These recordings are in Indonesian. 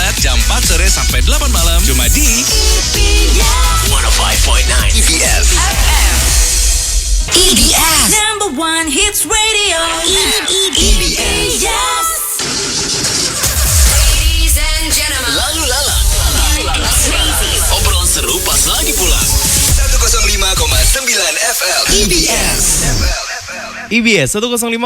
Jumat jam 4 sore sampai 8 malam cuma di 105.9 EBS. EBS Number one hits radio. EBS Ladies and gentlemen. Lalu lalang. Obrolan seru pas lagi pulang. 105,9 FM EBS IBS 105,9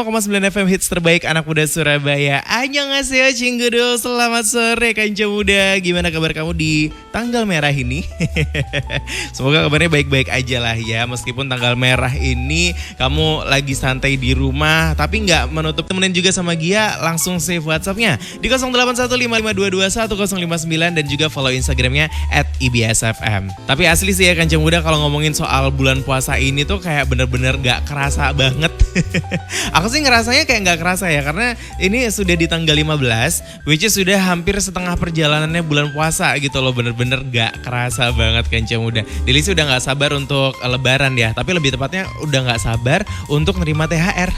FM hits terbaik anak muda Surabaya. Annyeonghaseyo Cinggudo, selamat sore Kanca Muda. Gimana kabar kamu di tanggal merah ini? Semoga kabarnya baik-baik aja lah ya. Meskipun tanggal merah ini kamu lagi santai di rumah, tapi nggak menutup temenin juga sama Gia. Langsung save WhatsAppnya di 081552210059 dan juga follow Instagramnya @ibsfm. Tapi asli sih ya Kanca Muda, kalau ngomongin soal bulan puasa ini tuh kayak bener-bener gak kerasa banget. Aku sih ngerasanya kayak gak kerasa ya, karena ini sudah di tanggal 15, which is sudah hampir setengah perjalanannya bulan puasa gitu loh. Bener-bener gak kerasa banget Kanca Muda. Deli sih udah gak sabar untuk lebaran ya, tapi lebih tepatnya udah gak sabar untuk nerima THR.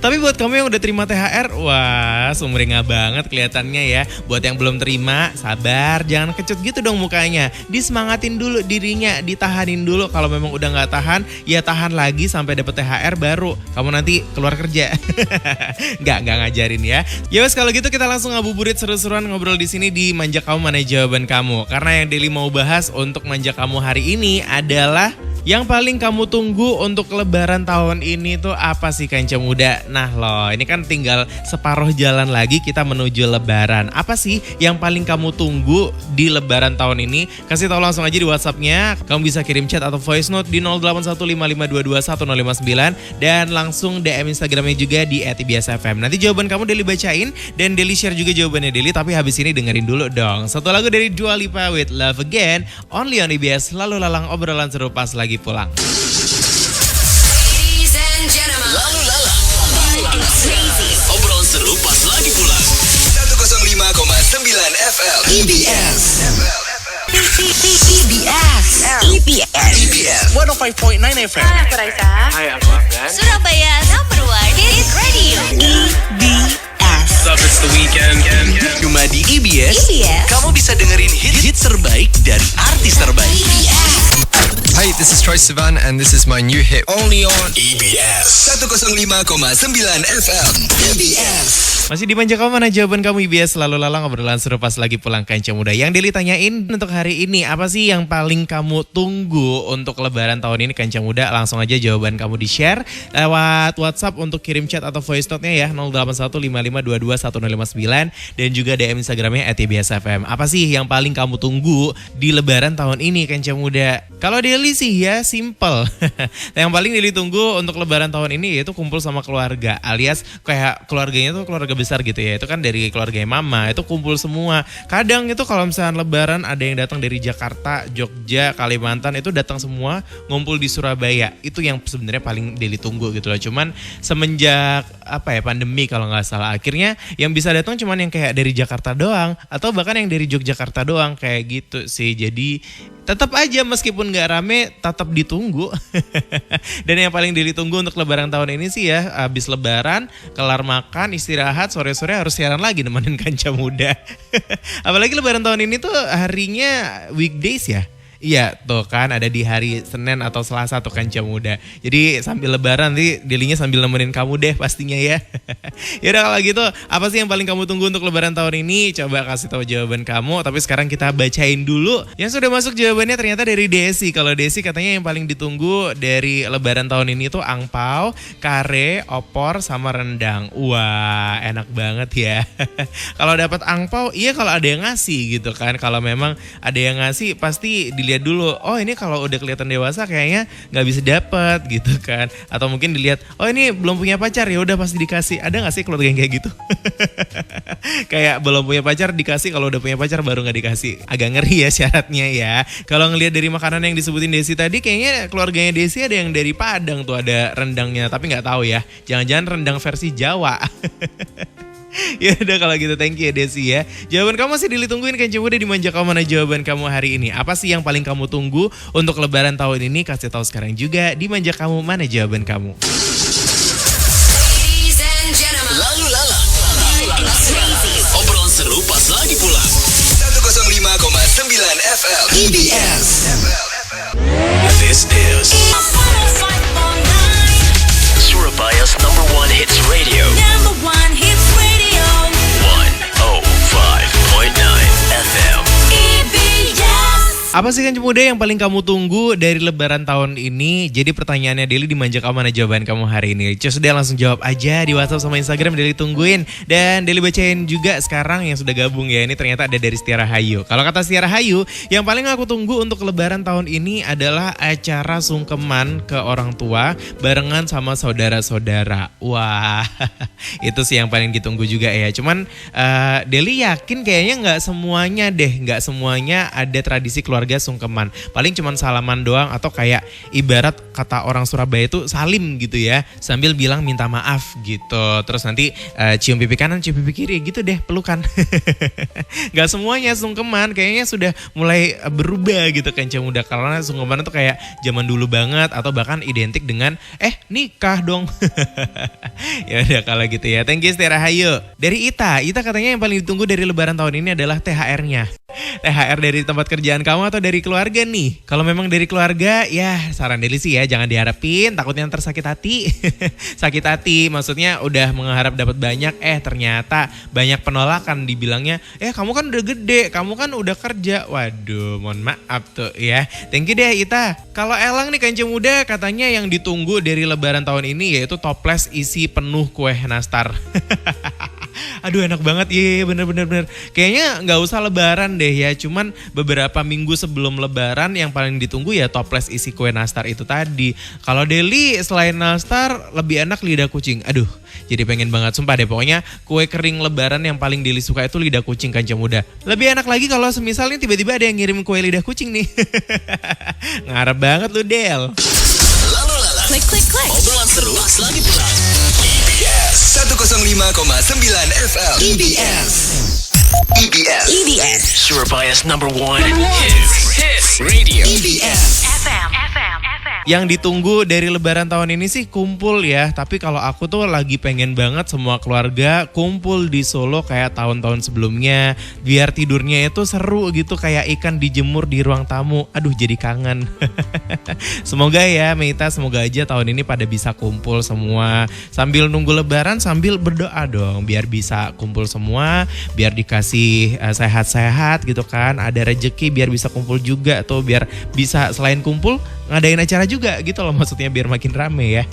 Tapi buat kamu yang udah terima THR, wah sumringah banget kelihatannya ya. Buat yang belum terima, sabar, jangan kecut gitu dong mukanya. Disemangatin dulu dirinya, ditahanin dulu. Kalau memang udah gak tahan, ya tahan lagi sampai dapet THR baru kamu nanti keluar kerja. Nggak ngajarin ya. Ya wes, kalau gitu kita langsung ngabuburit seru-seruan ngobrol di sini di Manja Kamu Mana Jawaban Kamu. Karena yang Deli mau bahas untuk Manja Kamu hari ini adalah yang paling kamu tunggu untuk lebaran tahun ini tuh apa sih Kanca Muda? Nah loh, ini kan tinggal separuh jalan lagi kita menuju lebaran. Apa sih yang paling kamu tunggu di lebaran tahun ini? Kasih tahu langsung aja di WhatsAppnya. Kamu bisa kirim chat atau voice note di 081552210059 dan langsung DM Instagramnya juga di @ibsfm. Nanti jawaban kamu Deli bacain dan Deli share juga jawabannya Deli. Tapi habis ini dengerin dulu dong satu lagu dari Dua Lipa with Love Again, only on IBS. Lalu lalang obrolan seru pas lagi pulang. Ladies and gentlemen. Lalu lalang. Obrolan seru pas lagi pulang. 105,9 FM EBS EBS 105.9 FM. Aku Raisa. Hai, aku Afgan. Surabaya number one hits radio. EBS What's up, it's the weekend. Cuma di EBS, EBS. kamu bisa dengerin hits terbaik dari artis terbaik. Hey, this is Troye Sivan and this is my new hit. Only on EBS 105,9 FM. EBS Masih di Manja Kamu Mana Jawaban Kamu IBS, lalu lalang obrolan seru pas lagi pulang Kanca Muda. Yang Deli tanyain untuk hari ini, apa sih yang paling kamu tunggu untuk lebaran tahun ini Kanca Muda? Langsung aja jawaban kamu di share lewat WhatsApp untuk kirim chat atau voice note-nya ya 081552210059 dan juga DM Instagramnya @ibsfm. Apa sih yang paling kamu tunggu di lebaran tahun ini Kanca Muda? Kalau Deli sih ya simple. Yang paling Deli tunggu untuk lebaran tahun ini yaitu kumpul sama keluarga, alias kayak keluarganya tuh keluarga besar gitu ya. Itu kan dari keluarga mama, itu kumpul semua. Kadang itu kalau misalnya lebaran ada yang datang dari Jakarta, Jogja, Kalimantan, itu datang semua ngumpul di Surabaya. Itu yang sebenarnya paling Deli tunggu gitu loh. Cuman semenjak pandemi kalau nggak salah, akhirnya yang bisa datang cuman yang kayak dari Jakarta doang atau bahkan yang dari Yogyakarta doang kayak gitu sih. Jadi tetap aja meskipun nggak rame tetap ditunggu. Dan yang paling ditunggu untuk lebaran tahun ini sih ya, habis lebaran kelar makan istirahat, sore-sore harus siaran lagi nemenin Kanca Muda. Apalagi lebaran tahun ini tuh harinya weekdays ya. Iya tuh kan ada di hari Senin atau Selasa tuh Kanca Muda. Jadi sambil lebaran nanti Delinya sambil nemenin kamu deh pastinya ya. Yaudah kalau gitu, apa sih yang paling kamu tunggu untuk lebaran tahun ini? Coba kasih tahu jawaban kamu. Tapi sekarang kita bacain dulu yang sudah masuk jawabannya, ternyata dari Desi. Kalau Desi katanya yang paling ditunggu dari lebaran tahun ini tuh angpau, kare, opor sama rendang. Wah enak banget ya. Kalau dapat angpau, iya kalau ada yang ngasih gitu kan. Kalau memang ada yang ngasih pasti dilihat dulu, oh ini kalau udah kelihatan dewasa kayaknya nggak bisa dapet gitu kan. Atau mungkin dilihat, oh ini belum punya pacar, ya udah pasti dikasih. Ada nggak sih keluarga yang kayak gitu? Kayak belum punya pacar dikasih, kalau udah punya pacar baru nggak dikasih. Agak ngeri ya syaratnya ya. Kalau ngelihat dari makanan yang disebutin Desi tadi, kayaknya keluarganya Desi ada yang dari Padang tuh, ada rendangnya. Tapi nggak tahu ya, jangan-jangan rendang versi Jawa. Ya udah kalau gitu, thank you ya Desi ya. Jawaban kamu masih ditungguin Kanca Muda di Manja Kamu Mana Jawaban Kamu hari ini. Apa sih yang paling kamu tunggu untuk lebaran tahun ini? Kasih tahu sekarang juga di Manja Kamu Mana Jawaban Kamu. Ladies and gentlemen. Lalu lalang. Obrolan seru pas lagi FM. EBS. This is Surabaya's #1 hits radio. Number 1 hits radio. 105.9 FM. EBS. Apa sih kan pemuda yang paling kamu tunggu dari lebaran tahun ini? Jadi pertanyaannya Deli dimanja kamu mana jawaban kamu hari ini? Cus udah langsung jawab aja di WhatsApp sama Instagram, Deli tungguin. Dan Deli bacain juga sekarang yang sudah gabung ya. Ini ternyata ada dari Setia Rahayu. Kalau kata Setia Rahayu, yang paling aku tunggu untuk lebaran tahun ini adalah acara sungkeman ke orang tua barengan sama saudara-saudara. Wah, itu sih yang paling ditunggu juga ya. Cuman Deli yakin kayaknya nggak semuanya ada tradisi keluarga sungkeman. Paling cuman salaman doang atau kayak ibarat kata orang Surabaya itu salim gitu ya. Sambil bilang minta maaf gitu. Terus nanti cium pipi kanan, cium pipi kiri gitu deh, pelukan. Gak semuanya sungkeman, kayaknya sudah mulai berubah gitu kan Muda. Karena sungkeman itu kayak zaman dulu banget atau bahkan identik dengan nikah dong. Ya udah kalau gitu ya. Thank you Setia Rahayu. Dari Ita katanya yang paling ditunggu dari lebaran tahun ini adalah THR-nya. THR dari tempat kerjaan kamu atau dari keluarga nih? Kalau memang dari keluarga, ya saran Deli sih ya jangan diharapin, takutnya ntar sakit hati. Sakit hati, maksudnya udah mengharap dapat banyak, ternyata banyak penolakan dibilangnya, kamu kan udah gede, kamu kan udah kerja. Waduh, mohon maaf tuh ya. Thank you deh Ita. Kalau Elang nih Kanca Muda katanya yang ditunggu dari lebaran tahun ini yaitu toples isi penuh kue nastar. Aduh enak banget, iya bener. Kayaknya gak usah lebaran deh ya, cuman beberapa minggu sebelum lebaran yang paling ditunggu ya toples isi kue nastar itu tadi. Kalau Deli selain nastar lebih enak lidah kucing. Aduh, jadi pengen banget sumpah deh, pokoknya kue kering lebaran yang paling Deli suka itu lidah kucing Kanca Muda. Lebih enak lagi kalau semisal nih tiba-tiba ada yang ngirim kue lidah kucing nih. Ngarep banget lu Del. Lalu lalang. Klik. Obrolan seru pas lagi pulang. EBS 105,9 FM. EBS. Surabaya's #1 hits radio. EBS. FM. Yang ditunggu dari lebaran tahun ini sih kumpul ya. Tapi kalau aku tuh lagi pengen banget semua keluarga kumpul di Solo kayak tahun-tahun sebelumnya. Biar tidurnya itu seru gitu kayak ikan dijemur di ruang tamu. Aduh jadi kangen. Semoga ya Meita, semoga aja tahun ini pada bisa kumpul semua. Sambil nunggu lebaran sambil berdoa dong. Biar bisa kumpul semua. Biar dikasih sehat-sehat gitu kan. Ada rezeki biar bisa kumpul juga. Atau biar bisa selain kumpul ngadain acara juga gitu loh, maksudnya biar makin rame ya.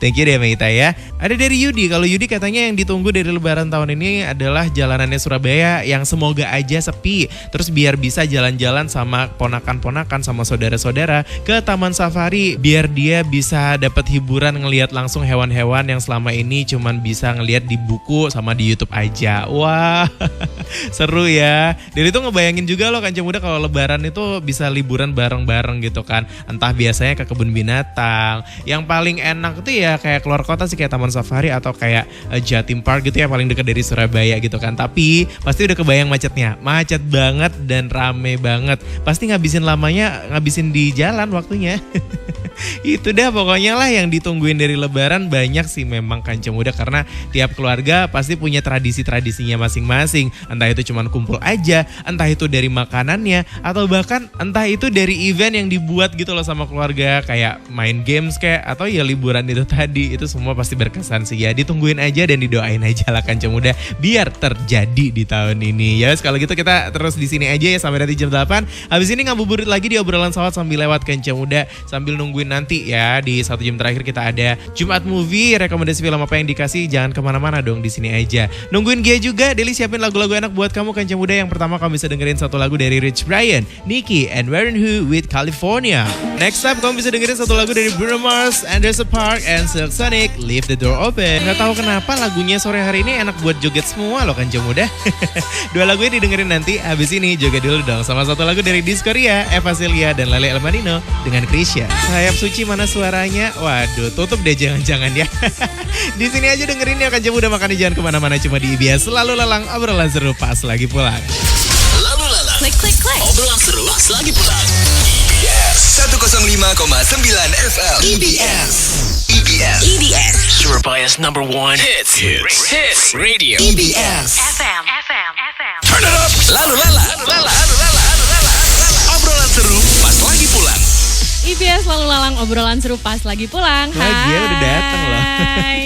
Thank you deh Meita ya. Ada dari Yudi, kalau Yudi katanya yang ditunggu dari lebaran tahun ini adalah jalanannya Surabaya yang semoga aja sepi. Terus biar bisa jalan-jalan sama ponakan-ponakan sama saudara-saudara ke Taman Safari. Biar dia bisa dapat hiburan ngelihat langsung hewan-hewan yang selama ini cuman bisa ngelihat di buku sama di YouTube aja. Wah, seru ya. Dari itu ngebayangin juga loh Kanca Muda kalau lebaran itu bisa liburan bareng-bareng gitu kan. Entah biasanya ke kebun binatang. Yang paling enak tuh ya kayak keluar kota sih kayak Taman Safari atau kayak Jatim Park gitu ya, paling dekat dari Surabaya gitu kan. Tapi pasti udah kebayang macetnya. Macet banget dan rame banget. Pasti ngabisin di jalan waktunya. Itu dah pokoknya lah yang ditungguin dari lebaran banyak sih memang Kanca Muda. Karena tiap keluarga pasti punya tradisi-tradisinya masing-masing. Entah itu cuman kumpul aja, entah itu dari makanannya, atau bahkan entah itu dari event yang dibuat gitu loh sama keluarga. Kayak main games kayak atau ya liburan itu tadi. Itu semua pasti berkesan sih ya. Ditungguin aja dan didoain aja lah Kanca Muda biar terjadi di tahun ini. Ya kalau gitu kita terus di sini aja ya sampai nanti jam 8. Habis ini ngabuburit lagi di obrolan sawat sambil lewat Kanca Muda. Sambil nungguin nanti ya di 1 jam terakhir kita ada Jumat Movie, rekomendasi film apa yang dikasih. Jangan kemana-mana dong, di sini aja. Nungguin Gia juga, Deli siapin lagu-lagu enak buat kamu Kanca Muda. Yang pertama kamu bisa dengerin satu lagu dari Rich Brian, Nicki and Warren Hu with California. Next up kamu bisa dengerin satu lagu dari Bruno Mars, Anderson .Paak and Silk Sonic, Leave the Door Open. Gak tahu kenapa lagunya sore hari ini enak buat joget semua loh Kanca Muda. Dua lagunya didengerin nanti, habis ini joget dulu dong sama satu lagu dari Diskoria, Eva Celia dan Lele Elmanino dengan Krisya. Sayap Suci mana suaranya? Waduh, tutup deh jangan-jangan ya. Di sini aja dengerin ya Kanca Muda, makanya jangan kemana-mana, cuma di IBS Selalu Lalang, obrolan seru pas lagi pulang. Lalu lalang. Klik. Obrolan seru pas lagi pulang. EBS 105,9 FM. EBS. Surabaya's #1 hits radio. EBS. FM. Turn it up. Lalu lalang. IBS Lalu Lalang, obrolan seru pas lagi pulang. Wah, dia udah datang loh. Hai.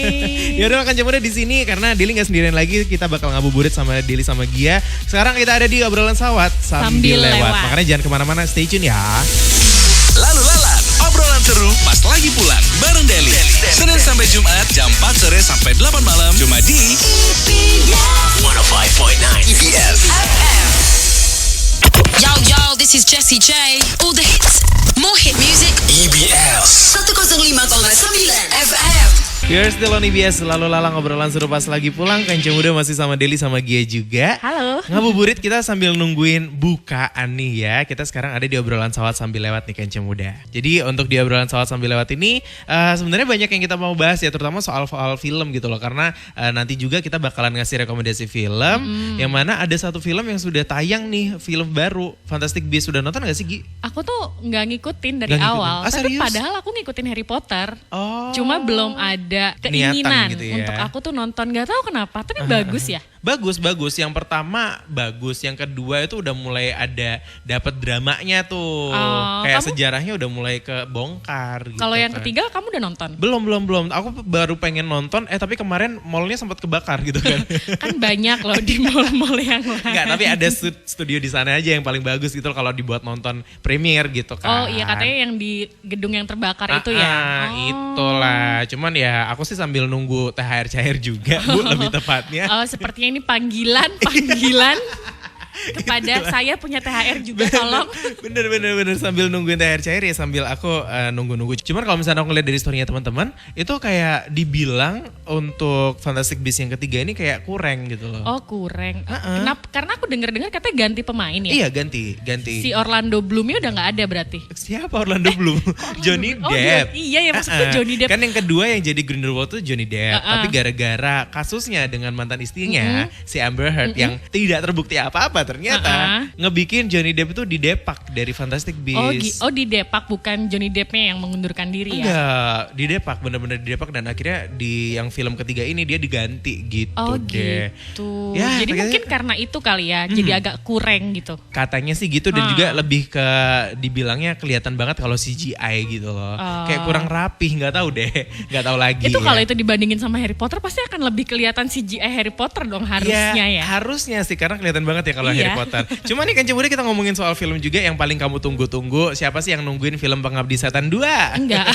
Ya udah kan udah di sini karena Dili nggak sendirian lagi, kita bakal ngabuburit sama Dili sama Gia. Sekarang kita ada di obrolan sawat sambil lewat. Makanya jangan kemana-mana, stay tune ya. Lalu lalang, obrolan seru pas lagi pulang bareng Deli. Senin sampai Jumat jam 4 sore sampai 8 malam cuma di 105.9 EBS. Yo, this is Jessie J. All the hits, more hit music. EBS 105,9 FM. You're still on IBS, lalu lalang obrolan seru pas lagi pulang. Kancing Muda masih sama Deli sama Gia juga. Halo. Ngabuburit kita sambil nungguin bukaan nih ya. Kita sekarang ada di obrolan sawat sambil lewat nih Kancing Muda. Jadi untuk di obrolan sawat sambil lewat ini sebenarnya banyak yang kita mau bahas ya, terutama soal film gitu loh. Karena nanti juga kita bakalan ngasih rekomendasi film yang mana ada satu film yang sudah tayang nih, film baru Fantastic Beasts. Sudah nonton gak sih Gi? Aku tuh nggak ngikutin dari Nggak ngikutin. awal. Ah, Tapi serius? padahal aku ngikutin Harry Potter. Oh. Cuma belum ada keinginan Niatan gitu ya. untuk aku tuh nonton. Gak tahu kenapa, tapi bagus ya. Bagus. Yang pertama bagus, yang kedua itu udah mulai ada dapat dramanya tuh. Oh, Kayak kamu- sejarahnya udah mulai kebongkar gitu. Kalau yang kan. ketiga kamu udah nonton? Belum. Aku baru pengen nonton, tapi kemarin mallnya sempat kebakar gitu kan. Kan banyak loh di mall-mall yang lain. Enggak, tapi ada studio di sana aja yang paling bagus gitu kalau dibuat nonton premier gitu kan. Oh iya, katanya yang di gedung yang terbakar itu ya. Oh. Itulah. Cuman ya aku sih sambil nunggu THR cair juga, Bu, lebih tepatnya. Oh, sepertinya ini panggilan kepada saya punya THR juga, tolong. Bener sambil nungguin THR cair ya, sambil aku nunggu. Cuman kalau misalnya aku lihat dari story-nya teman-teman, itu kayak dibilang untuk Fantastic Beasts yang ketiga ini kayak kurang gitu loh. Oh, kurang. Kenapa? Karena aku dengar katanya ganti pemain ya. Iya, ganti. Si Orlando Bloom-nya udah nggak ada berarti. Siapa Orlando Bloom? Johnny Oh, Depp. iya ya, maksudku Johnny Depp. Kan yang kedua yang jadi Grindelwald tuh Johnny Depp. Tapi gara-gara kasusnya dengan mantan istrinya, si Amber Heard yang tidak terbukti apa-apa ternyata ngebikin Johnny Depp itu didepak dari Fantastic Beasts. Oh, di Depak, bukan Johnny Depp-nya yang mengundurkan diri ya. Enggak, didepak, bener-bener didepak, dan akhirnya di yang film ketiga ini dia diganti gitu Oh deh. gitu. Ya, Jadi kayaknya- mungkin karena itu kali ya, jadi agak kurang gitu. Katanya sih gitu, dan juga lebih ke dibilangnya kelihatan banget kalau CGI gitu loh. Kayak kurang rapih, nggak tahu deh, nggak tahu lagi. Itu ya. kalau itu dibandingin sama Harry Potter pasti akan lebih kelihatan CGI Harry Potter dong harusnya ya. Harusnya sih, karena kelihatan banget ya kalau Iya. Harry Potter. Cuma nih kan Cembuda, kita ngomongin soal film juga yang paling kamu tunggu-tunggu. Siapa sih yang nungguin film Pengabdi Setan 2? Enggak.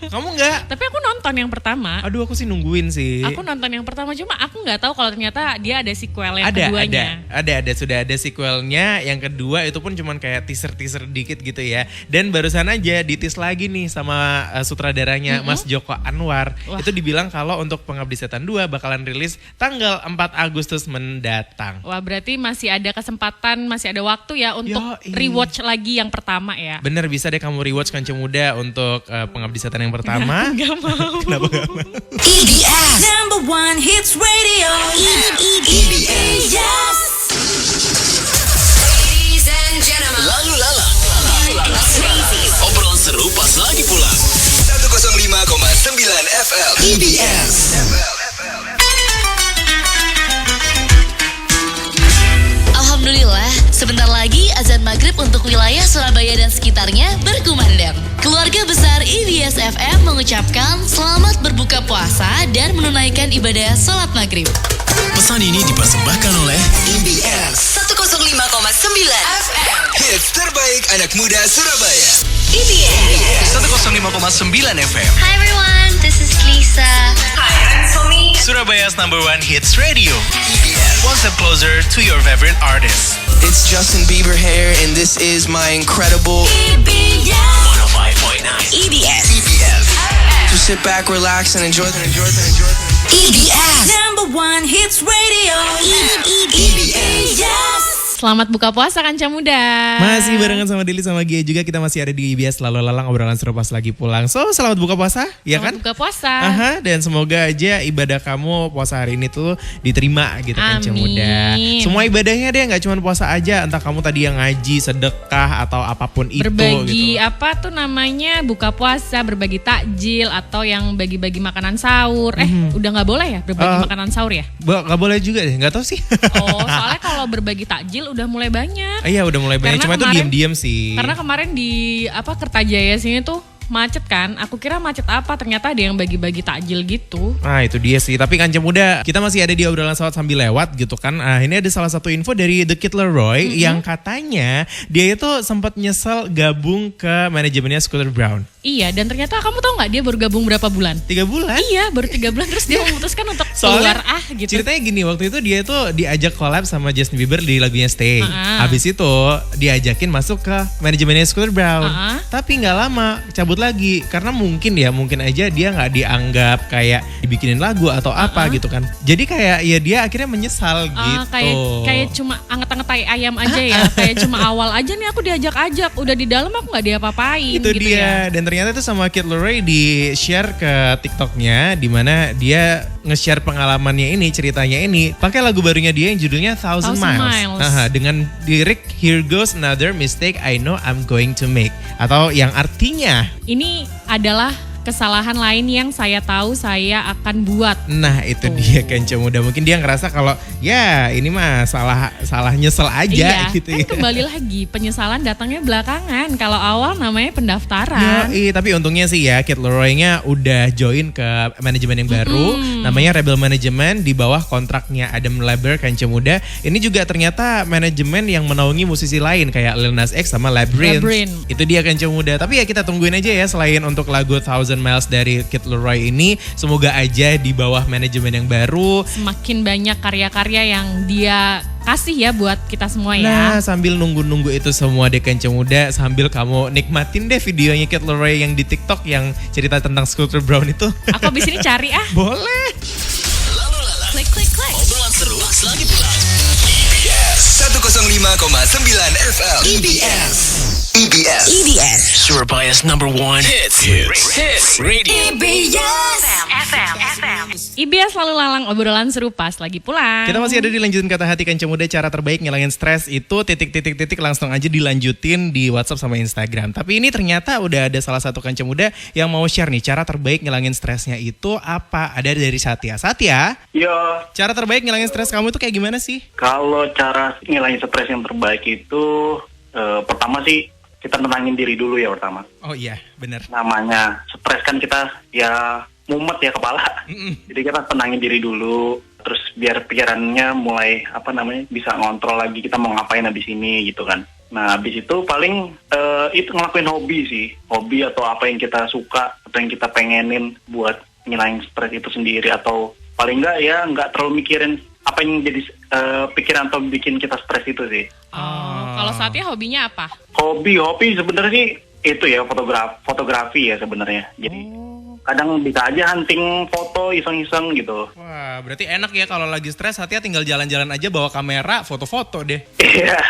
Kamu enggak? Tapi aku nonton yang pertama. Aduh, aku sih nungguin sih. Aku nonton yang pertama, cuma aku nggak tahu kalau ternyata dia ada sequel yang ada, keduanya. ada, sudah ada sequelnya. Yang kedua itu pun cuman kayak teaser dikit gitu ya. Dan barusan aja ditis lagi nih sama sutradaranya Mas Joko Anwar. Wah. Itu dibilang kalau untuk Pengabdi Setan 2 bakalan rilis tanggal 4 Agustus mendatang. Wah, berarti masih ada kesempatan, masih ada waktu ya untuk Yoi. rewatch lagi yang pertama ya. Bener, bisa deh kamu rewatch Kancing Muda untuk Pengabdi Setan yang pertama. Gak mau. Kenapa gak mau? EBS number one hits radio. EBS. Ladies and gentlemen. Lalu lalang obrolan seru pas lagi pulang 105,9 FM EBS. Alhamdulillah, sebentar lagi azan maghrib untuk wilayah Surabaya dan sekitarnya berkumandang. Keluarga besar IBS FM mengucapkan selamat berbuka puasa dan menunaikan ibadah sholat maghrib. Pesan ini dipersembahkan oleh EBS 105,9 FM. Hits terbaik anak muda Surabaya. EBS. 105,9 FM Hi everyone, this is Lisa. Hi, I'm Tommy. Surabaya's number one hits radio. One step closer to your favorite artist. It's Justin Bieber here, and this is my incredible. EBS. 105.9 EBS. EBS Just sit back, relax, and enjoy. EBS. Number one hits radio. EBS. Selamat buka puasa Kanca Muda. Masih barengan sama Dili sama Gia juga, kita masih ada di IBS Lalu Lalang obrolan seru pas lagi pulang. So, selamat buka puasa, ya kan? Selamat buka puasa. Aha, dan semoga aja ibadah kamu puasa hari ini tuh diterima gitu Kanca Amin. Muda. Semua ibadahnya deh, nggak cuma puasa aja, entah kamu tadi yang ngaji, sedekah atau apapun itu Berbagi gitu. apa tuh namanya, buka puasa, berbagi takjil atau yang bagi-bagi makanan sahur. Udah nggak boleh ya berbagi makanan sahur ya? Gak boleh juga deh, nggak tahu sih. Oh, soalnya kalau berbagi takjil udah mulai banyak. Iya udah mulai banyak, Karena cuma itu kemarin- diam-diam sih. Karena kemarin di Kertajaya sini tuh macet kan. Aku kira macet apa, ternyata ada yang bagi-bagi takjil gitu. Nah itu dia sih, tapi Kanca Muda kita masih ada di obrolan sawat sambil lewat gitu kan. Ini ada salah satu info dari The Kid Leroy yang katanya dia itu sempat nyesel gabung ke manajemennya Scooter Braun. Iya, dan ternyata kamu tahu nggak dia baru gabung berapa bulan? 3 bulan? Iya, baru 3 bulan terus dia memutuskan untuk Soalnya keluar gitu. ceritanya gini, waktu itu dia tuh diajak collab sama Justin Bieber di lagunya Stay. Ah. Habis itu diajakin masuk ke manajemennya Scooter Braun. Ah. Tapi nggak lama cabut lagi karena mungkin aja dia nggak dianggap kayak dibikinin lagu atau apa gitu kan. Jadi kayak ya dia akhirnya menyesal gitu. Kayak cuma anget-anget tai ayam aja ya. Kayak cuma awal aja nih aku diajak-ajak, udah di dalam aku nggak diapa-apain Itu gitu dia. ya. Dan ternyata itu sama Kid Leroy di-share ke TikToknya, di mana dia nge-share pengalamannya ini, ceritanya ini pakai lagu barunya dia yang judulnya Thousand Miles. Dengan lirik Here Goes Another Mistake I Know I'm Going to Make, atau yang artinya Ini adalah kesalahan lain yang saya tahu saya akan buat. nah itu dia Kanca Muda. Mungkin dia ngerasa kalau ya ini mah salah nyesel aja Iya, gitu kan ya. kembali lagi penyesalan datangnya belakangan. Kalau awal namanya pendaftaran. Tapi untungnya sih ya Kid Leroy-nya udah join ke manajemen yang baru, namanya Rebel Management, di bawah kontraknya Adam Lambert, Kanca Muda. Ini juga ternyata manajemen yang menaungi musisi lain kayak Lil Nas X sama Labyrinth. Itu dia Kanca Muda. Tapi ya kita tungguin aja ya, selain untuk lagu Thousand Miles dari Kid Leroy ini, semoga aja di bawah manajemen yang baru Semakin banyak karya-karya yang dia kasih ya buat kita semua ya. Nah, sambil nunggu-nunggu itu semua deh Kanca Muda, sambil kamu nikmatin deh videonya Kid Leroy yang di TikTok yang cerita tentang Scooter Braun itu. Aku abis ini cari ah. Boleh. Lalu lalang. Klik, klik, klik. Obrolan seru pas lagi pulang. EBS 105,9 FM. EBS. Surabaya's number one Hits Radio. IBS Lalu Lalang, obrolan seru pas lagi pulang. Kita masih ada di lanjutin kata hati Kanca Muda. Cara terbaik ngilangin stres itu titik langsung aja dilanjutin di WhatsApp sama Instagram. Tapi ini ternyata udah ada salah satu Kanca Muda yang mau share nih cara terbaik ngilangin stresnya itu apa? Ada dari Satya. Satya, Yo, cara terbaik ngilangin stres kamu itu kayak gimana sih? kalau cara ngilangin stres yang terbaik itu pertama sih kita tenangin diri dulu ya pertama. Oh iya, bener. Namanya stres kan kita ya mumet ya kepala. Jadi kita tenangin diri dulu, terus biar pikirannya mulai bisa ngontrol lagi kita mau ngapain habis ini gitu kan. Nah habis itu paling itu ngelakuin hobi sih, hobi atau apa yang kita suka atau yang kita pengenin buat ngilangin stres itu sendiri, atau paling enggak ya nggak terlalu mikirin apa yang jadi pikiran atau bikin kita stres itu sih. Kalau Satya hobinya apa? Hobi sebenarnya sih itu ya fotografi ya sebenarnya. Jadi kadang bisa aja hunting foto iseng-iseng gitu. Wah, berarti enak ya kalau lagi stres Satya tinggal jalan-jalan aja bawa kamera, foto-foto deh. Iya.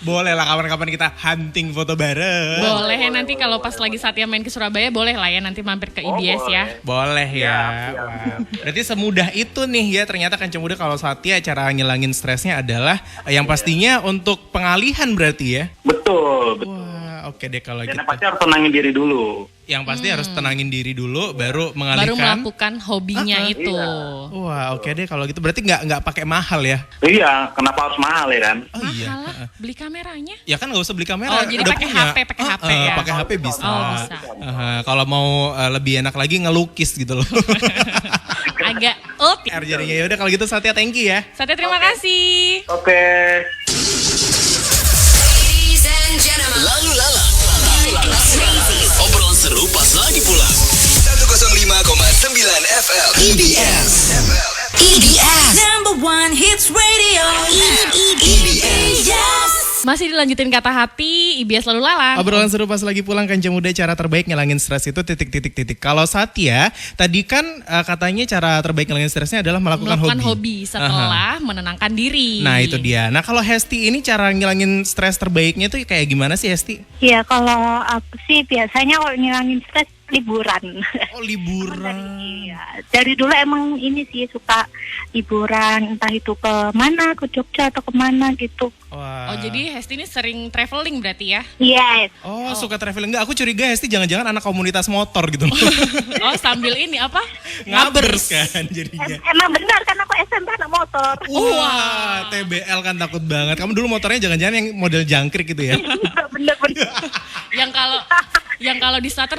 Boleh lah kapan-kapan kita hunting foto bareng. Boleh ya nanti kalau pas lagi Satya main ke Surabaya, boleh lah ya nanti mampir ke IBS ya. Boleh ya. Wah. Berarti semudah itu nih ya ternyata Kanca Muda kalau Satya cara ngilangin stresnya adalah yang pastinya untuk pengalihan berarti ya. Betul. Wah, oke deh kalau gitu. Dan pasti harus tenangin diri dulu. Yang pasti harus tenangin diri dulu baru Baru mengalihkan. melakukan hobinya itu. Wah, oke deh kalau gitu berarti nggak pakai mahal ya. Iya, kenapa harus mahal ya kan? Oh iya. Mahal lah, beli kameranya. Ya kan nggak usah beli kamera. Oh, jadi udah pakai punya. HP ya? Pakai HP bisa. Oh, bisa. Kalau mau lebih enak lagi ngelukis gitu loh. Agak Jadinya ya udah kalau gitu Satya thank you ya. Satya terima kasih. Oke. Lalu lalang. Obrolan seru pas lagi pulang. 105,9 FM. EBS. Number one hits radio. EBS. Masih dilanjutin kata hati, IBS Lalu Lalang. Obrolan seru pas lagi pulang Kanca Muda, cara terbaik ngilangin stres itu titik. Kalau Satya, tadi kan katanya cara terbaik ngilangin stresnya adalah melakukan hobi setelah menenangkan diri. Nah itu dia. Nah kalau Hesti ini cara ngilangin stres terbaiknya tuh kayak gimana sih Hesti? Ya kalau aku sih biasanya kalau ngilangin stres liburan. Oh, liburan. Dari dulu emang ini sih suka liburan, entah itu ke mana, ke Jogja atau kemana gitu. Wah. Oh, jadi Hesti ini sering traveling berarti ya? Yes. Oh, suka traveling. Enggak, aku curiga Hesti jangan-jangan anak komunitas motor gitu. Oh, sambil ini apa? Ngabers kan jadinya. Emang benar kan aku SMP anak motor. Wah, TBL kan takut banget. Kamu dulu motornya jangan-jangan yang model jangkrik gitu ya? Bener-bener. yang kalau di starter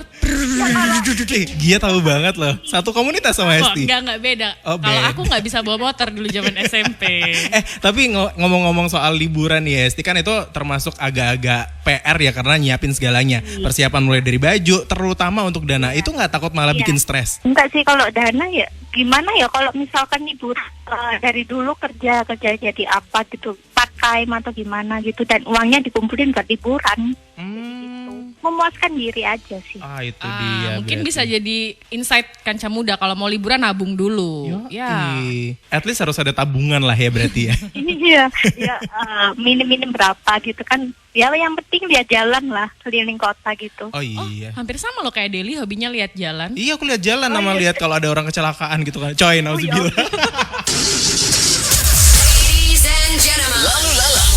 Gia tahu banget loh. Satu komunitas sama Hesti. Enggak beda. Oh, Kalau beda. aku nggak bisa bawa motor dulu zaman SMP. Tapi ngomong-ngomong soal liburan nih Hesti, kan itu termasuk agak-agak PR ya karena nyiapin segalanya. Persiapan mulai dari baju, terutama untuk dana. Itu nggak takut malah bikin stres? Enggak sih, kalau dana ya gimana ya, kalau misalkan liburan dari dulu kerja jadi apa gitu, part time atau gimana gitu, dan uangnya dikumpulin buat liburan. Memuaskan diri aja sih. Itu dia. Mungkin berarti bisa jadi insight Kanca Muda kalau mau liburan nabung dulu. Ya. At least harus ada tabungan lah ya berarti ya. Iya, minim berapa gitu kan. Ya yang penting lihat jalan lah, keliling kota gitu. Oh iya. Hampir sama loh kayak Deli, hobinya lihat jalan. Iya, aku lihat jalan sama lihat kalau ada orang kecelakaan gitu kan. Coy, nauzubillah. Ladies and gentlemen. Lalu lalang.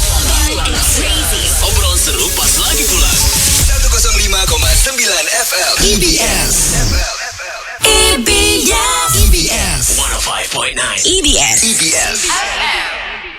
Obrolan seru pas lagi pulang. 105,9 FM EBS. EBS 105.9 EBS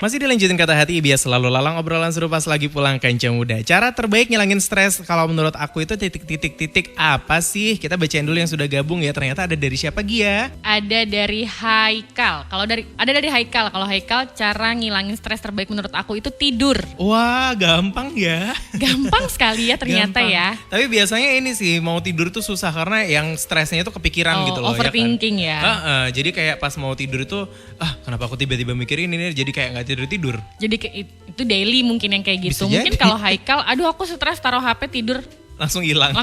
Masih dilanjutin kata hati, biasa selalu lalang, obrolan seru pas lagi pulang Kanca Muda. Cara terbaik ngilangin stres kalau menurut aku itu titik-titik apa sih? Kita bacain dulu yang sudah gabung ya. Ternyata ada dari siapa, Gia? Ada dari Haikal. Ada dari Haikal. Kalau Haikal, cara ngilangin stres terbaik menurut aku itu tidur. Wah, gampang ya. Gampang sekali ya ternyata Gampang. ya. Tapi biasanya ini sih mau tidur tuh susah karena yang stresnya itu kepikiran gitu loh. Overthinking ya. Jadi kayak pas mau tidur itu, kenapa aku tiba-tiba mikirin ini? Jadi kayak nggak tidur. Jadi itu daily mungkin yang kayak gitu. Bisa Mungkin jadi. kalau Haikal, aduh aku stres taruh HP tidur. Langsung hilang.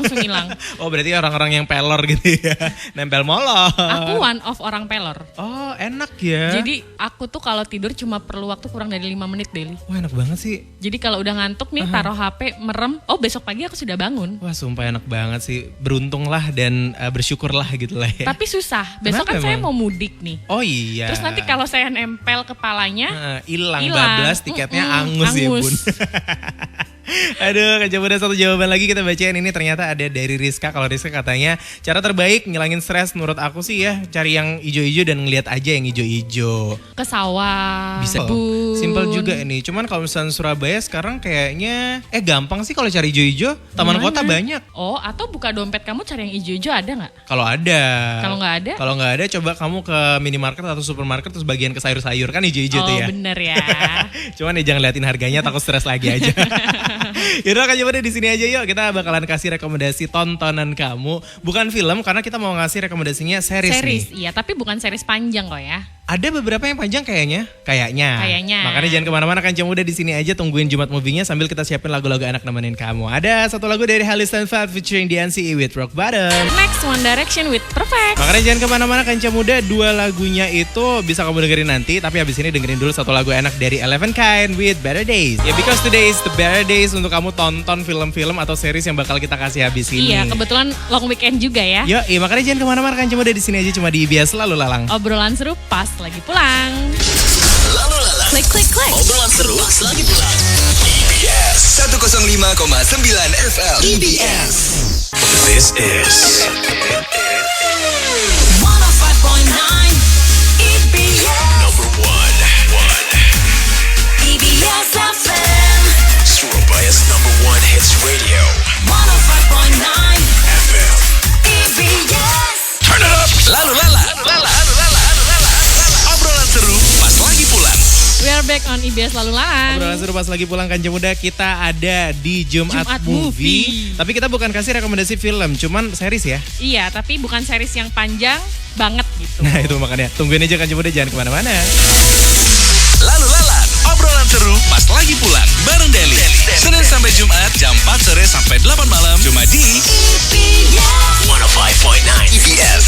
Oh, berarti orang-orang yang pelor gitu ya. Nempel molor. Aku one of orang pelor. Oh, enak ya. Jadi aku tuh kalau tidur cuma perlu waktu kurang dari 5 menit daily. Wah, enak banget sih. Jadi kalau udah ngantuk nih taruh HP, merem, besok pagi aku sudah bangun. Wah, sumpah enak banget sih. Beruntunglah dan bersyukurlah gitu lah ya. Tapi susah. Besok Kenapa kan saya emang? mau mudik nih. Oh iya. Terus nanti kalau saya nempel kepalanya, hilang bablas, tiketnya angus ya bun. Aduh, coba ada satu jawaban lagi kita bacain. Ini ternyata ada dari Rizka. Kalau Rizka katanya cara terbaik ngilangin stres menurut aku sih ya cari yang ijo-ijo dan ngeliat aja yang ijo-ijo. Ke sawah, Bisa. kebun. Simpel juga ini. Cuman kalau misalnya Surabaya sekarang kayaknya gampang sih kalau cari ijo-ijo. Taman Gimana? kota banyak. Oh, atau buka dompet kamu cari yang ijo-ijo ada nggak? Kalau ada. Kalau nggak ada? Kalau nggak ada coba kamu ke minimarket atau supermarket terus bagian ke sayur-sayur kan ijo-ijo tuh ya. Oh, bener ya. Cuman ya jangan liatin harganya takut stres lagi aja. Yaudah kan coba deh di sini aja yuk. Kita bakalan kasih rekomendasi tontonan kamu. Bukan film karena kita mau ngasih rekomendasinya series nih. Iya, tapi bukan series panjang kok ya. Ada beberapa yang panjang kayaknya. Kayaknya. Makanya jangan kemana-mana, Kanca Muda di sini aja tungguin Jumat Movie-nya sambil kita siapin lagu-lagu anak nemenin kamu. Ada satu lagu dari Halis and Fat featuring DNCE with Rock Bottom. Next, One Direction with Perfect. Makanya jangan kemana-mana Kanca Muda, dua lagunya itu bisa kamu dengerin nanti. Tapi habis ini dengerin dulu satu lagu enak dari Eleven Kind with Better Days. Ya, because today is the better days untuk kamu tonton film-film atau series yang bakal kita kasih habis ini. Iya, kebetulan long weekend juga ya. Yo, makanya jangan kemana-mana Kanca Muda di sini aja cuma di IBS Selalu Lalang. Obrolan seru pas lagi pulang. Lalu lalang. Klik klik klik Obrolan seru pas lagi pulang. EBS 105,9 FM EBS. This is 105.9 EBS number one. EBS FM Surabaya's number one hits radio. 105.9 FM. EBS Turn it up. Lalu lalang. Obrolan seru pas lagi pulang. We are back on IBS Lalu Lalang. Obrolan seru pas lagi pulang Kanca Muda, kita ada di Jumat Movie. Tapi kita bukan kasih rekomendasi film, cuman series ya. Iya, tapi bukan series yang panjang banget gitu. Nah itu makanya, tungguin aja Kanca Muda, jangan kemana-mana. Lalu lalang. Obrolan seru pas lagi pulang bareng Deli. Senin sampai Jumat jam 4 sore sampai 8 malam cuma di EBS 105.9 EBS.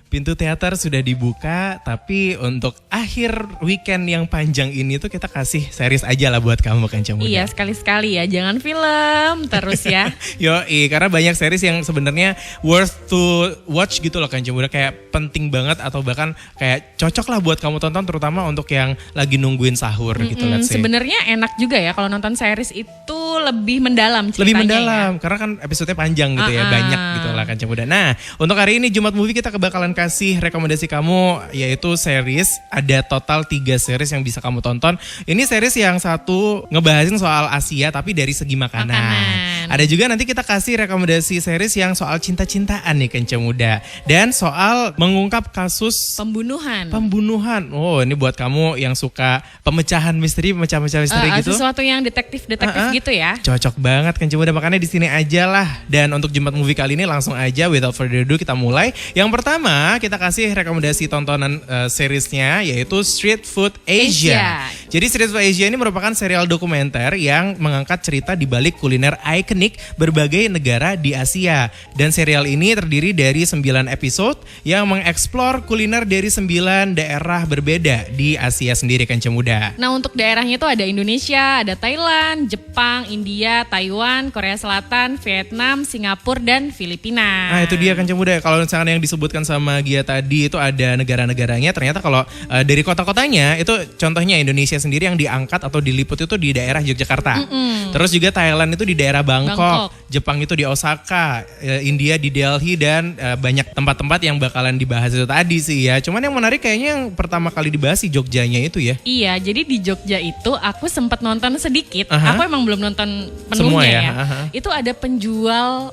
Pintu pintu teater sudah dibuka, tapi untuk akhir weekend yang panjang ini tuh kita kasih series aja lah buat kamu Kanca Muda. Iya, sekali-sekali ya, jangan film terus ya. Yoi, karena banyak series yang sebenarnya worth to watch gitu loh Kanca Muda, kayak penting banget atau bahkan kayak cocok lah buat kamu tonton, terutama untuk yang lagi nungguin sahur gitu. Sebenarnya enak juga ya kalau nonton series itu lebih mendalam ceritanya. Lebih mendalam karena kan episodenya panjang gitu ya, banyak gitu lah Kanca Muda. Nah, untuk hari ini Jumat Movie kita bakalan kasih rekomendasi kamu yaitu series. Ada total 3 series yang bisa kamu tonton. Ini series yang satu ngebahasin soal Asia tapi dari segi makanan. Ada juga nanti kita kasih rekomendasi series yang soal cinta-cintaan nih Kanca Muda. Dan soal mengungkap kasus pembunuhan. Oh, ini buat kamu yang suka pemecahan misteri gitu. Sesuatu yang detektif gitu ya. Cocok banget Kanca Muda, makanya di sini aja lah. Dan untuk Jumat Movie kali ini langsung aja without further ado kita mulai. Yang pertama kita kasih rekomendasi tontonan seriesnya yaitu Street Food Asia. Jadi Street Food Asia ini merupakan serial dokumenter yang mengangkat cerita di balik kuliner ikonik berbagai negara di Asia. Dan serial ini terdiri dari 9 episode yang mengeksplor kuliner dari 9 daerah berbeda di Asia sendiri Kanca Muda. Nah, untuk daerahnya itu ada Indonesia, ada Thailand, Jepang, India, Taiwan, Korea Selatan, Vietnam, Singapura, dan Filipina. Nah itu dia Kanca Muda. Kalau misalkan yang disebutkan sama Gia tadi itu ada negara-negaranya, ternyata kalau dari kota-kotanya itu contohnya Indonesia sendiri yang diangkat atau diliput itu di daerah Yogyakarta. Terus juga Thailand itu di daerah Bangkok. Jepang itu di Osaka, India di Delhi, dan banyak tempat-tempat yang bakalan dibahas itu tadi sih ya. Cuman yang menarik kayaknya yang pertama kali dibahas si Jogjanya itu ya. Iya, jadi di Jogja itu aku sempat nonton sedikit. Aku emang belum nonton penuhnya ya. Itu ada penjual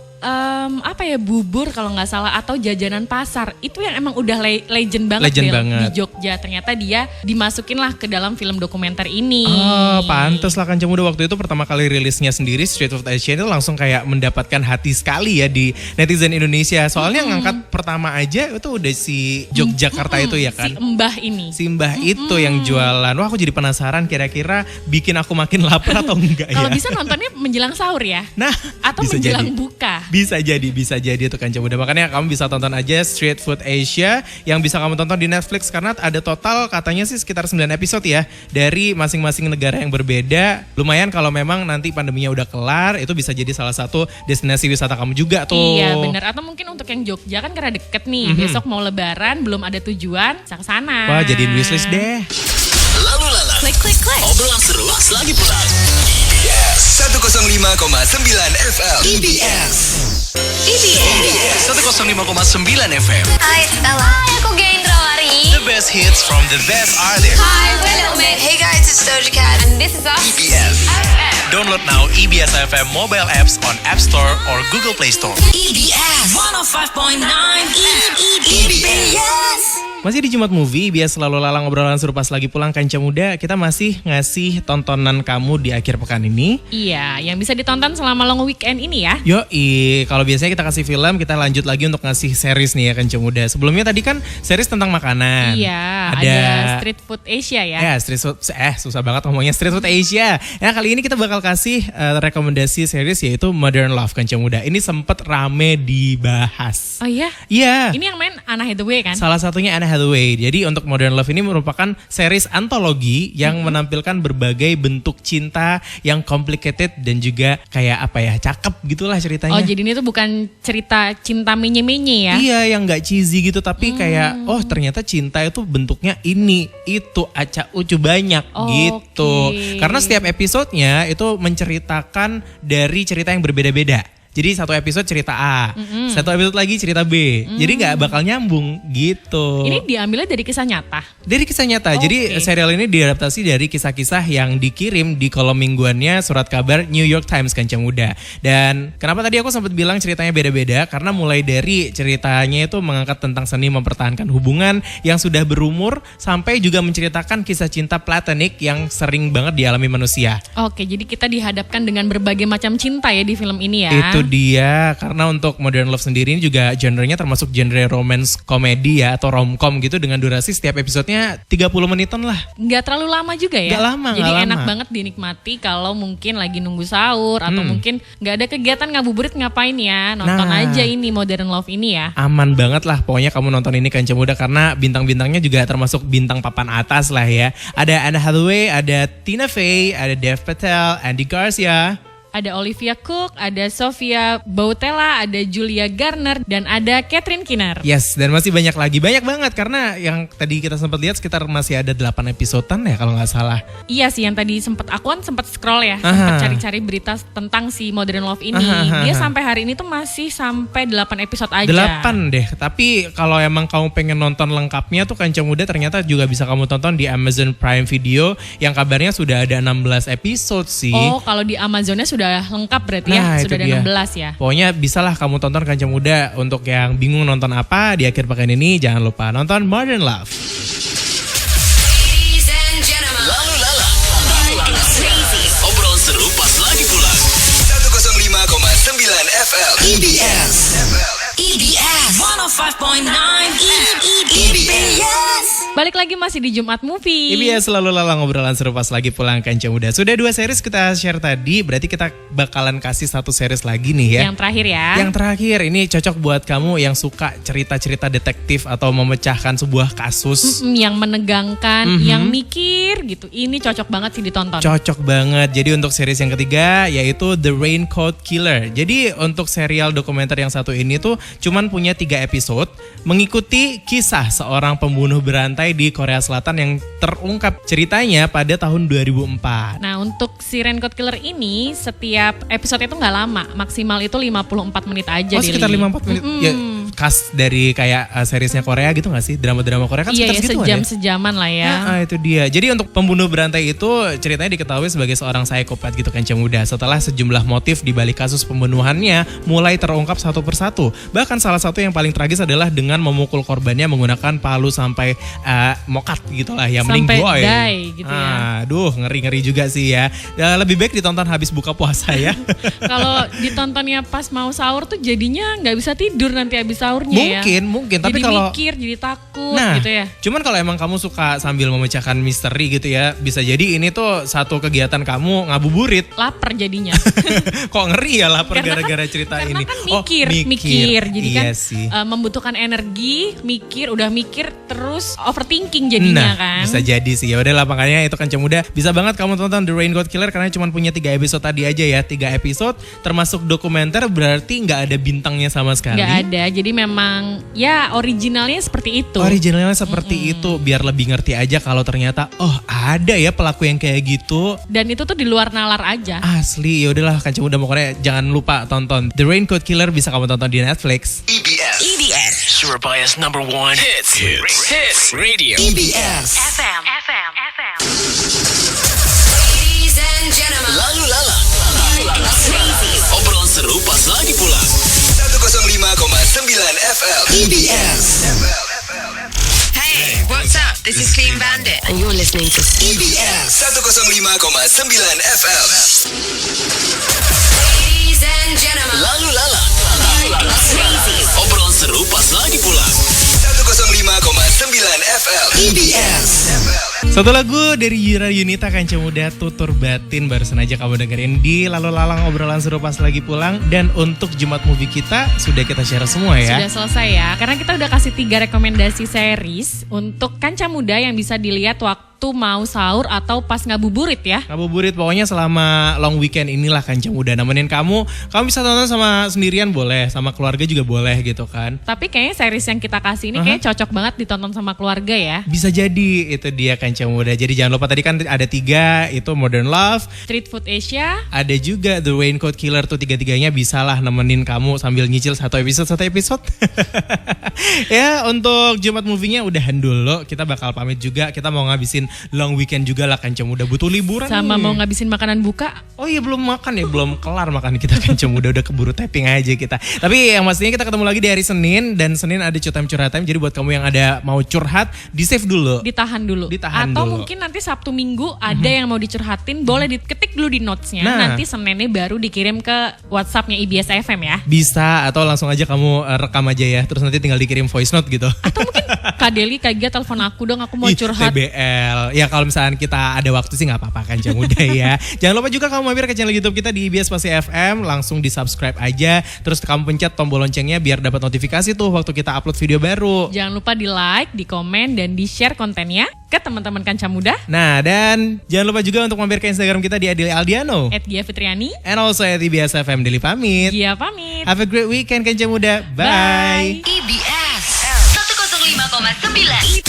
bubur kalau nggak salah atau jajanan pasar. Itu yang emang udah legend banget di Jogja. Ternyata dia dimasukin lah ke dalam film dokumenter ini. Oh, pantes lah Kanca Muda, waktu itu pertama kali rilisnya sendiri Street Food Asia itu langsung kayak mendapatkan hati sekali ya di netizen Indonesia. Soalnya ngangkat pertama aja itu udah si Yogyakarta itu ya kan. Si Mbah itu yang jualan. Wah, aku jadi penasaran kira-kira bikin aku makin lapar atau enggak ya. Kalau bisa nontonnya menjelang sahur ya. Nah, atau menjelang buka. Bisa jadi tuh Kanca Muda. Makanya kamu bisa tonton aja Street Food Asia yang bisa kamu tonton di Netflix karena ada total katanya sih sekitar 9 episode ya dari masing-masing negara yang berbeda. Lumayan kalau memang nanti pandeminya udah kelar, itu bisa jadi salah satu destinasi wisata kamu juga tuh. Iya benar. Atau mungkin untuk yang Jogja kan karena deket nih, besok mau lebaran belum ada tujuan, bisa kesana. Wah, jadiin wishlist deh. Lalu lalang. Klik. Obrolan seru selagi pulang. 105,9 FM EBS 105,9 FM. Hai, it's Bella. Hai, aku Gendra Lari. The best hits from the best artists. Hi, we're Little Mix. Hey guys, it's Doja Cat. And this is us. EBS Download now EBS FM mobile apps on App Store or Google Play Store. EBS 105.9 EBS. Masih di Jumat Movie, biasa selalu lalang obrolan seru pas lagi pulang Kanca Muda. Kita masih ngasih tontonan kamu di akhir pekan ini. Iya, yang bisa ditonton selama long weekend ini ya. Yoi, kalau biasanya kita kasih film, kita lanjut lagi untuk ngasih series nih ya Kanca Muda. Sebelumnya tadi kan series tentang makanan. Iya, ada Street Food Asia ya. Ya, Street Food, susah banget ngomongnya Street Food Asia. Ya, kali ini kita bakal kasih rekomendasi series yaitu Modern Love Kanca Muda. Ini sempet rame dibahas. Oh iya? Iya. Ini yang main Anna Hathaway kan? Salah satunya Anna Hathaway. Jadi untuk Modern Love ini merupakan series antologi yang menampilkan berbagai bentuk cinta yang complicated dan juga kayak apa ya, cakep gitulah ceritanya. Oh, jadi ini tuh bukan cerita cinta menye-menye ya? Iya, yang gak cheesy gitu, tapi kayak oh ternyata cinta itu bentuknya ini, itu, acak ucu banyak gitu. Karena setiap episodenya itu menceritakan dari cerita yang berbeda-beda. Jadi satu episode cerita A, satu episode lagi cerita B. Jadi gak bakal nyambung gitu. Ini diambilnya dari kisah nyata? Dari kisah nyata. Jadi serial ini diadaptasi dari kisah-kisah yang dikirim di kolom mingguannya surat kabar New York Times Kanca Muda. Dan kenapa tadi aku sempat bilang ceritanya beda-beda? Karena mulai dari ceritanya itu mengangkat tentang seni mempertahankan hubungan yang sudah berumur, sampai juga menceritakan kisah cinta platonik yang sering banget dialami manusia. Oke, jadi kita dihadapkan dengan berbagai macam cinta ya di film ini ya. Itu dia. Karena untuk Modern Love sendiri ini juga genrenya termasuk genre romance komedi ya, atau romcom gitu, dengan durasi setiap episodenya 30 menitan lah. Nggak terlalu lama juga ya. Nggak lama. Jadi enak banget dinikmati kalau mungkin lagi nunggu sahur atau mungkin nggak ada kegiatan ngabuburit ngapain ya. Nonton aja ini Modern Love ini ya. Aman banget lah pokoknya kamu nonton ini Kancah Muda, karena bintang-bintangnya juga termasuk bintang papan atas lah ya. Ada Anne Hathaway, ada Tina Fey, ada Dev Patel, Andy Garcia, ada Olivia Cook, ada Sofia Boutella, ada Julia Garner, dan ada Catherine Keener. Yes, dan masih banyak lagi. Banyak banget karena yang tadi kita sempat lihat sekitar masih ada 8 episodean ya kalau nggak salah. Iya sih, yang tadi aku sempat scroll ya, sempat cari-cari berita tentang si Modern Love ini. Dia sampai hari ini tuh masih sampai 8 episode aja. 8 deh, tapi kalau emang kamu pengen nonton lengkapnya tuh Kancah Muda ternyata juga bisa kamu tonton di Amazon Prime Video yang kabarnya sudah ada 16 episode sih. Oh, kalau di Amazonnya sudah lengkap berarti ya, sudah ada 16 ya. Pokoknya bisalah kamu tonton Kancah Muda. Untuk yang bingung nonton apa di akhir pekan ini, jangan lupa nonton Modern Love. Ladies and gentlemen, Lalu Lalang. Obrolan seru pas lagi pulang. 105,9 FM EBS 105.9 EBS. Balik lagi masih di Jumat Movie. EBS Lalu Lalang, obrolan seru pas lagi pulang Kancah Muda. Sudah 2 series kita share tadi, berarti kita bakalan kasih 1 series lagi nih ya. Yang terakhir ya. Yang terakhir ini cocok buat kamu yang suka cerita-cerita detektif atau memecahkan sebuah kasus. Yang menegangkan, yang mikir gitu. Ini cocok banget sih ditonton. Cocok banget. Jadi untuk series yang ketiga yaitu The Raincoat Killer. Jadi untuk serial dokumenter yang satu ini tuh cuman punya 3 episode, mengikuti kisah seorang pembunuh berantai di Korea Selatan yang terungkap ceritanya pada tahun 2004. Nah, untuk si Raincoat Killer ini setiap episode itu nggak lama, maksimal itu 54 menit aja. Sekitar 54 menit. Ya, khas dari kayak seriesnya Korea gitu gak sih? Drama-drama Korea kan sekitar segitu ya, sejam-sejaman lah ya. Nah, itu dia. Jadi untuk pembunuh berantai itu ceritanya diketahui sebagai seorang psikopat gitu Kancah Muda. Setelah sejumlah motif di balik kasus pembunuhannya mulai terungkap satu persatu. Bahkan salah satu yang paling tragis adalah dengan memukul korbannya menggunakan palu sampai mokat gitu lah ya, sampai meninggoy. die gitu ya. Aduh, ngeri-ngeri juga sih ya. Lebih baik ditonton habis buka puasa ya. Kalau ditontonnya pas mau sahur tuh jadinya nggak bisa tidur nanti habis sahurnya mungkin. Tapi jadi kalau mikir, jadi takut nah, gitu ya. Cuman kalau emang kamu suka sambil memecahkan misteri gitu ya, bisa jadi ini tuh satu kegiatan kamu ngabuburit. Lapar jadinya. Kok ngeri ya lapar gara-gara cerita karena ini. Kan mikir. Jadi iya kan membutuhkan energi, udah mikir terus overthinking jadinya kan. Bisa jadi sih. Ya udahlah, makanya itu Kancah Muda bisa banget kamu tonton The Raincoat Killer karena cuma punya 3 episode tadi aja ya. 3 episode termasuk dokumenter, berarti nggak ada bintangnya sama sekali. Nggak ada. Jadi memang ya originalnya seperti itu. Originalnya seperti itu, biar lebih ngerti aja kalau ternyata ada ya pelaku yang kayak gitu. Dan itu tuh di luar nalar aja. Asli. Ya udahlah Kancah Muda, pokoknya jangan lupa tonton The Raincoat Killer, bisa kamu tonton di Netflix. EBS Surabaya's #1 hits radio EBS FM. Ladies and gentlemen, Lalu Lalang. Obrolan seru pas lagi pulang. 105,9 FM EBS. Hey, what's up? This is Clean Bandit and you're listening to EBS 105,9 FM. Ladies and gentlemen, Lalu Lalang. Obrolan seru pas lagi pulang. 105,9 FM EBS. Satu lagu dari Yura Yunita Kancah Muda, Tutur Batin, barusan aja kamu dengerin di Lalu Lalang, obrolan seru pas lagi pulang. Dan untuk Jumat Movie kita sudah kita share semua ya. Sudah selesai ya, karena kita udah kasih 3 rekomendasi series untuk Kancah Muda yang bisa dilihat waktu mau sahur atau pas ngabuburit ya. Ngabuburit pokoknya selama long weekend inilah Kancah Muda nemenin kamu. Kamu bisa tonton sama sendirian boleh, sama keluarga juga boleh gitu kan. Tapi kayaknya series yang kita kasih ini kayaknya cocok banget ditonton sama keluarga ya. Bisa jadi, itu dia Kancah Muda. Jadi jangan lupa tadi kan ada 3, itu Modern Love, Street Food Asia, ada juga The Raincoat Killer tuh, 3-3-nya bisalah nemenin kamu sambil nyicil satu episode. Ya untuk Jumat Movie-nya udahan dulu. Kita bakal pamit juga. Kita mau ngabisin long weekend juga lah Kancam Muda. Butuh liburan sama nih. Mau ngabisin makanan buka. Oh iya belum makan ya. Belum kelar makan kita Kancam Muda. Udah keburu tapping aja kita. Tapi yang pastinya kita ketemu lagi di hari Senin. Dan Senin ada curhat time. Jadi buat kamu yang ada mau curhat, di save dulu. Ditahan dulu. Atau mungkin nanti Sabtu Minggu ada yang mau dicurhatin. Boleh diketik dulu di notes-nya. Nanti Seninnya baru dikirim ke WhatsApp-nya IBS FM ya. Bisa. Atau langsung aja kamu rekam aja ya. Terus nanti tinggal dikirim voice note gitu. Atau mungkin Kak Deli, Kak Gia telepon aku dong, aku mau curhat. TBL. Ya kalau misalnya kita ada waktu sih gak apa-apa kan Kancam Muda ya. Jangan lupa juga kamu mampir ke channel YouTube kita di IBS Pasti FM. Langsung di subscribe aja. Terus kamu pencet tombol loncengnya biar dapat notifikasi tuh waktu kita upload video baru. Jangan lupa di like, di komen, dan di share kontennya ke teman-teman Kancam Muda. Nah dan jangan lupa juga untuk mampir ke Instagram kita di Adili Aldiano @Gia_Fitriani. And also IBS FM. Deli pamit. Gia pamit. Have a great weekend Kancam Muda. Bye. IBS 105,9